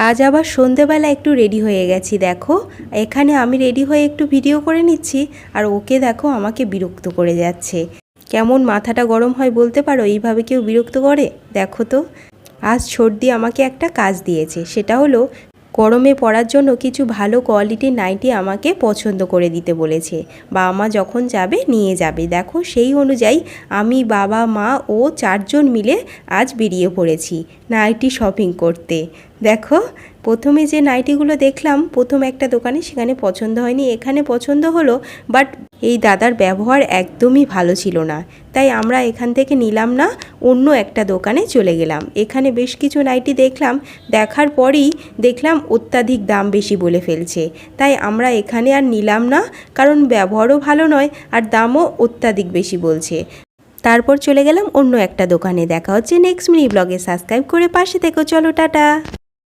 আজ আবার সন্ধেবেলা একটু রেডি হয়ে গেছি। দেখো এখানে আমি রেডি হয়ে একটু ভিডিও করে নিচ্ছি, আর ওকে দেখো আমাকে বিরক্ত করে যাচ্ছে। কেমন মাথাটা গরম হয় বলতে পারো? এইভাবে কেউ বিরক্ত করে? দেখো তো, আজ সর্দি আমাকে একটা কাজ দিয়েছে, সেটা হলো গরমে পরার জন্য কিছু ভালো কোয়ালিটির নাইটি আমাকে পছন্দ করে দিতে বলেছে। বাবা মা যখন যাবে নিয়ে যাবে। দেখো সেই অনুযায়ী আমি, বাবা, মা ও 4 জন মিলে আজ বেরিয়ে পড়েছি নাইটি শপিং করতে। দেখো প্রথমে যে নাইটিগুলো দেখলাম প্রথম একটা দোকানে, সেখানে পছন্দ হয়নি, এখানে পছন্দ হলো। বাট এই দাদার ব্যবহার একদমই ভালো ছিল না, তাই আমরা এখান থেকে নিলাম না, অন্য একটা দোকানে চলে গেলাম। এখানে বেশ কিছু নাইটি দেখলাম, দেখার পরেই দেখলাম অত্যাধিক দাম বেশি বলে ফেলছে, তাই আমরা এখানে আর নিলাম না, কারণ ব্যবহারও ভালো নয় আর দামও অত্যাধিক বেশি বলছে। তারপর চলে গেলাম অন্য একটা দোকানে। দেখা হচ্ছে নেক্সট মিনি ব্লগে। সাবস্ক্রাইব করে পাশে থেকো। চলো টাটা।